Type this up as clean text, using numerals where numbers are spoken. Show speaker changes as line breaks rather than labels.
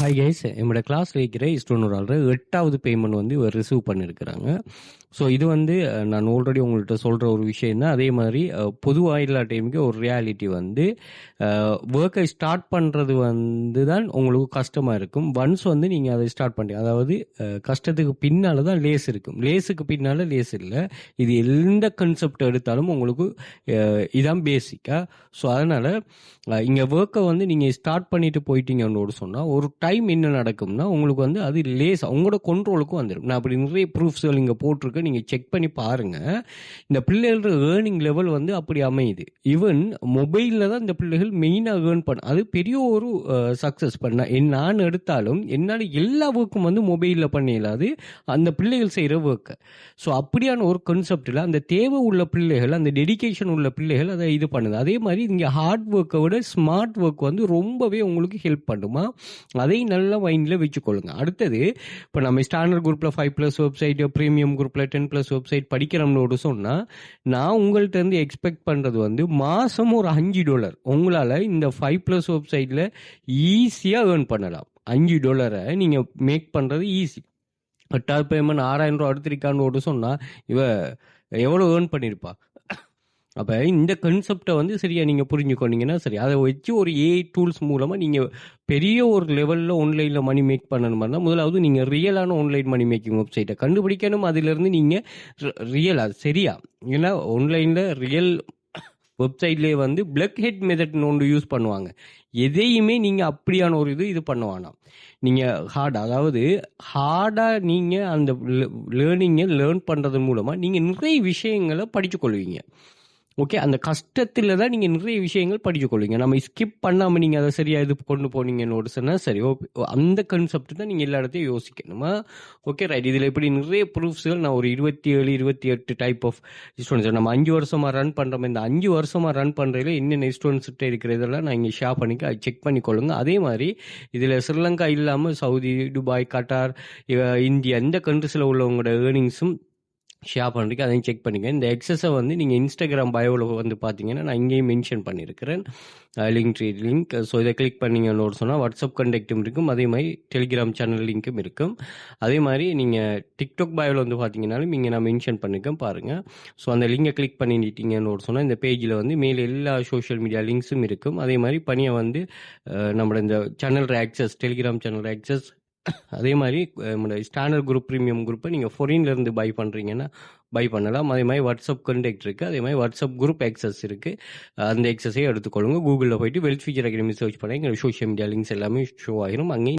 Hi guys, என்னோட கிளாஸில் இருக்கிற ஸ்டூடெண்ட் ஒரு ஆள் 8வது பேமெண்ட் வந்து இவர் ரிசீவ் பண்ணியிருக்கிறாங்க. ஸோ இது வந்து நான் ஆல்ரெடி உங்கள்கிட்ட சொல்கிற ஒரு விஷயம் தான். அதே மாதிரி பொதுவாக எல்லா டைமுக்கு ஒரு ரியாலிட்டி வந்து ஒர்க்கை ஸ்டார்ட் பண்ணுறது வந்து தான் உங்களுக்கு கஷ்டமாக இருக்கும். ஒன்ஸ் வந்து நீங்கள் அதை ஸ்டார்ட் பண்ணுறீங்க, அதாவது கஷ்டத்துக்கு பின்னால் தான் லேஸ் இருக்கும், லேஸுக்கு பின்னால் லேஸ் இல்லை. இது எந்த கன்செப்ட் எடுத்தாலும் உங்களுக்கு இதான் பேசிக்காக. ஸோ அதனால் இங்கே ஒர்க்கை வந்து நீங்கள் ஸ்டார்ட் பண்ணிட்டு போயிட்டீங்கன்னு சொன்னால் ஒரு டைம் என்ன நடக்கும்னா உங்களுக்கு வந்து அது லேஸ் உங்களோட கண்ட்ரோலுக்கும் வந்துடும். நான் அப்படி நிறைய ப்ரூஃப்ஸ்கள் இங்கே போட்டிருக்கேன், நீங்கள் செக் பண்ணி பாருங்கள். இந்த பிள்ளைகளோட ஏர்னிங் லெவல் வந்து அப்படி அமையுது. ஈவன் மொபைலில் தான் இந்த பிள்ளைகள் மெயினாக ஏர்ன் பண்ண, அது பெரிய ஒரு சக்ஸஸ் பண்ண. நான் எடுத்தாலும் என்னால் எல்லா ஒர்க்கும் வந்து மொபைலில் பண்ண இயலாது, அந்த பிள்ளைகள் செய்கிற ஒர்க்கை. ஸோ அப்படியான ஒரு கான்செப்டில் அந்த தேவை உள்ள பிள்ளைகள், அந்த டெடிக்கேஷன் உள்ள பிள்ளைகள் அதை இது பண்ணுது. அதே மாதிரி இங்கே ஹார்ட் ஒர்க்கை விட ஸ்மார்ட் ஒர்க் வந்து ரொம்பவே உங்களுக்கு ஹெல்ப் பண்ணுமா, அதையும் நல்லா மைண்டில் வச்சுக்கொள்ளுங்க. அடுத்தது, இப்போ நம்ம ஸ்டாண்டர்ட் குரூப்பில் 5+ வெப்சைட், ப்ரீமியம் குரூப்பில் 10+ வெப்சைட் படிக்கிறோம்னு சொன்னால், நான் உங்கள்கிட்ட இருந்து எக்ஸ்பெக்ட் பண்ணுறது வந்து மாதம் ஒரு $5 உங்களால் இந்த 5+ வெப்சைட்டில் ஈஸியாக ஏர்ன் பண்ணலாம். $5 நீங்கள் மேக் பண்ணுறது ஈஸி. 8வது பேமெண்ட் $6000 எடுத்திருக்கான்னு சொன்னால் இவ எவ்வளோ ஏர்ன் பண்ணியிருப்பா. அப்போ இந்த கன்செப்டை வந்து சரியாக நீங்கள் புரிஞ்சுக்கொண்டீங்கன்னா சரி, அதை வச்சு ஒரு ஏஐ டூல்ஸ் மூலமாக நீங்கள் பெரிய ஒரு லெவலில் ஆன்லைனில் மணி மேக் பண்ணணும் இருந்தால் முதலாவது நீங்கள் ரியலான ஆன்லைன் மணி மேக்கிங் வெப்சைட்டை கண்டுபிடிக்கணும். அதிலிருந்து நீங்கள் ரியலாக சரியா, ஏன்னா ஆன்லைனில் ரியல் வெப்சைட்லேயே வந்து பிளக் ஹெட் மெத்தட்னு ஒன்று யூஸ் பண்ணுவாங்க. எதையுமே நீங்கள் அப்படியான ஒரு இது பண்ண வேணாம். நீங்கள் அதாவது ஹார்டாக நீங்கள் அந்த லேர்னிங்கை லேர்ன் பண்ணுறது மூலமாக நீங்கள் நிறைய விஷயங்களை படிச்சுக்கொள்வீங்க. ஓகே, அந்த கஷ்டத்தில் தான் நீங்கள் நிறைய விஷயங்கள் படிச்சுக்கொள்வீங்க. நம்ம ஸ்கிப் பண்ணாமல் நீங்கள் அதை சரியாக இது கொண்டு போனீங்கன்னு சொன்னால் சரி, ஓகே, அந்த கான்செப்ட் தான் நீங்கள் எல்லா இடத்தையும் யோசிக்கணுமா. Okay right. இதில் இப்படி நிறைய ப்ரூஃப்ஸ்கள் நான் ஒரு 27 28 டைப் ஆஃப் ஸ்டூடெண்ட்ஸ் நம்ம 5 வருஷமாக ரன் பண்ணுறோம். இந்த 5 வருஷமாக ரன் பண்ணுறதுல என்னென்ன ஸ்டூடெண்ட்ஸ்கிட்ட இருக்கிறதெல்லாம் நான் இங்கே ஷேர் பண்ணிக்க, அது செக் பண்ணிக்கொள்ளுங்க. அதே மாதிரி இதில் ஸ்ரீலங்கா இல்லாமல் சவுதி, துபாய், கட்டார், இந்தியா, இந்த கண்ட்ரிஸில் உள்ளவங்களோட ஏர்னிங்ஸும் ஷேர் பண்ணுறீங்க, அதையும் செக் பண்ணிங்க. இந்த எக்ஸஸை வந்து நீங்கள் இன்ஸ்டாகிராம் பயோவில் வந்து பார்த்தீங்கன்னா நான் இங்கேயும் மென்ஷன் பண்ணியிருக்கிறேன், லிங்க். ஸோ இதை கிளிக் பண்ணிங்கன்னு சொன்னால் வாட்ஸ்அப் கண்டெக்டும் இருக்கும், அதே மாதிரி டெலிகிராம் சேனல் லிங்க்கும் இருக்கும். அதே மாதிரி நீங்கள் டிக்டாக் பயோவில் வந்து பார்த்தீங்கன்னாலும் இங்கே நான் மென்ஷன் பண்ணியிருக்கேன் பாருங்கள். ஸோ அந்த லிங்கை கிளிக் பண்ணிட்டீங்கன்னு சொன்னால் இந்த பேஜில் வந்து மேலே எல்லா சோஷியல் மீடியா லிங்க்ஸும் இருக்கும். அதே மாதிரி பணியை வந்து நம்மளோட இந்த channel access, Telegram channel access, அதே மாதிரி நம்மளோட ஸ்டாண்டர்ட் குரூப், ப்ரீமியம் குரூப்பை நீங்கள் ஃபாரின்லேருந்து பை பண்ணுறீங்கன்னா பை பண்ணலாம். அதே மாதிரி வாட்ஸ்அப் கான்டாக்ட் இருக்குது, அதே மாதிரி வாட்ஸ்அப் குரூப் ஆக்சஸ் இருக்குது. அந்த ஆக்சஸையும் எடுத்துக்கொள்ளுங்க. கூகுளில் போயிட்டு வெல்த் ஃபியூச்சர் அகாடமி சர்ச் பண்ணி எங்கள் சோஷியல் மீடியா லிங்க்ஸ் எல்லாமே ஷோ ஆகிரும். அங்கேயும்